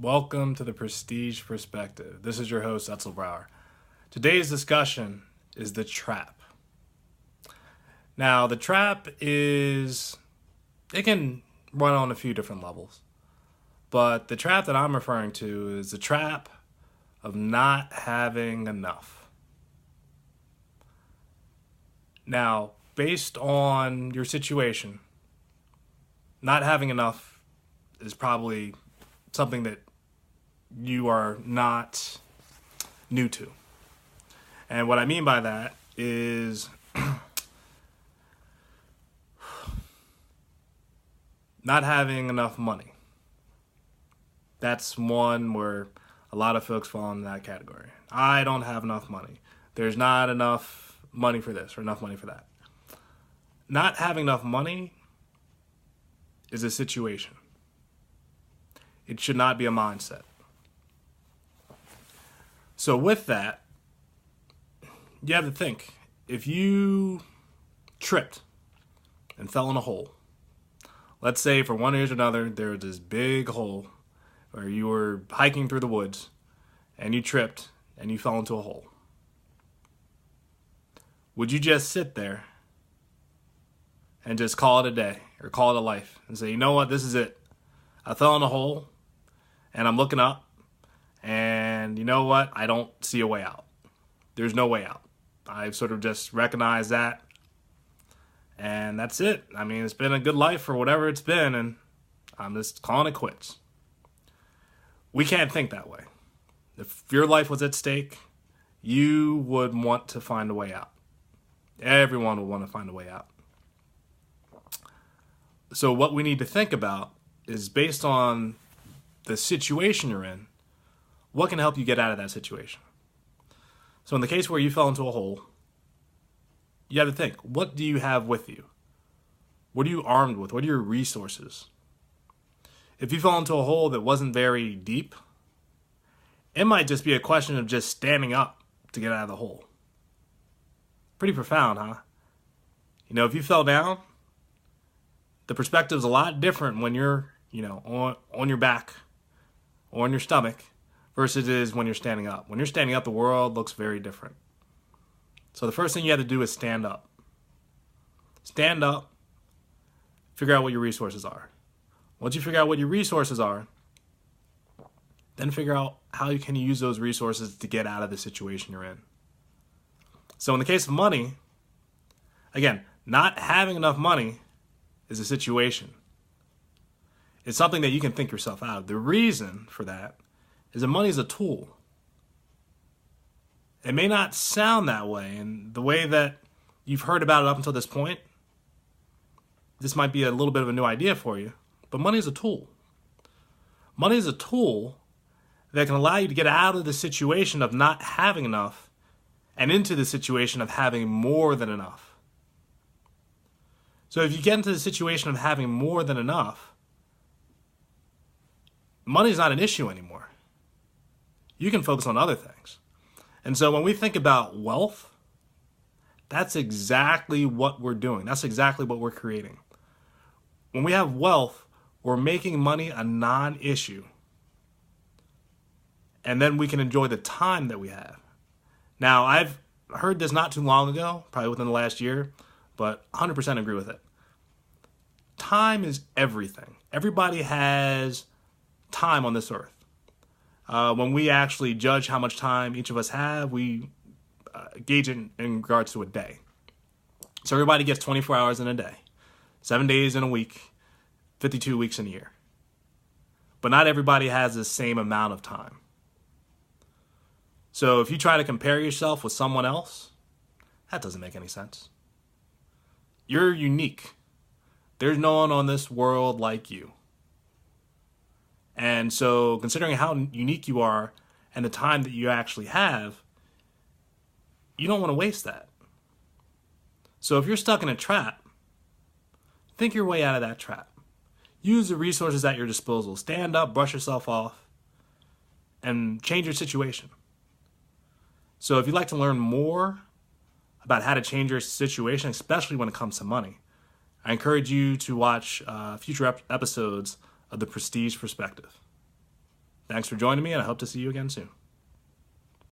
Welcome to the Prestige Perspective. This is your host, Etzel Brower. Today's discussion is the trap. Now, the trap it can run on a few different levels. But the trap that I'm referring to is the trap of not having enough. Now, based on your situation, not having enough is probably something that you are not new to. And what I mean by that is not having enough money. That's one where a lot of folks fall in that category. I don't have enough money. There's not enough money for this or enough money for that. Not having enough money is a situation. It should not be a mindset. So with that, you have to think, if you tripped and fell in a hole, let's say for one reason or another, there was this big hole where you were hiking through the woods and you tripped and you fell into a hole. Would you just sit there and just call it a day or call it a life and say, you know what, this is it. I fell in a hole and I'm looking up and you know what, I don't see a way out. There's no way out. I've sort of just recognized that and that's it. I mean, it's been a good life for whatever it's been and I'm just calling it quits. We can't think that way. If your life was at stake, you would want to find a way out. Everyone would want to find a way out. So what we need to think about is based on the situation you're in, what can help you get out of that situation? So in the case where you fell into a hole, you have to think, what do you have with you? What are you armed with? What are your resources? If you fell into a hole that wasn't very deep, it might just be a question of just standing up to get out of the hole. Pretty profound, huh? You know, if you fell down, the perspective's a lot different when you're, on your back or on your stomach versus it is when you're standing up. When you're standing up, the world looks very different. So the first thing you have to do is stand up. Stand up, figure out what your resources are. Once you figure out what your resources are, then figure out how you can use those resources to get out of the situation you're in. So in the case of money, again, not having enough money is a situation. It's something that you can think yourself out of. The reason for that is that money is a tool. It may not sound that way, and the way that you've heard about it up until this point, this might be a little bit of a new idea for you, but money is a tool. Money is a tool that can allow you to get out of the situation of not having enough and into the situation of having more than enough. So if you get into the situation of having more than enough, money is not an issue anymore. You can focus on other things. And so when we think about wealth, that's exactly what we're doing. That's exactly what we're creating. When we have wealth, we're making money a non-issue. And then we can enjoy the time that we have. Now, I've heard this not too long ago, probably within the last year, but 100% agree with it. Time is everything. Everybody has time on this earth. When we actually judge how much time each of us have, we gauge it in regards to a day. So everybody gets 24 hours in a day, 7 days in a week, 52 weeks in a year. But not everybody has the same amount of time. So if you try to compare yourself with someone else, that doesn't make any sense. You're unique. There's no one on this world like you. And so considering how unique you are and the time that you actually have, you don't want to waste that. So if you're stuck in a trap, think your way out of that trap. Use the resources at your disposal. Stand up, brush yourself off, and change your situation. So if you'd like to learn more about how to change your situation, especially when it comes to money, I encourage you to watch future episodes of The Prestige Perspective. Thanks for joining me, and I hope to see you again soon.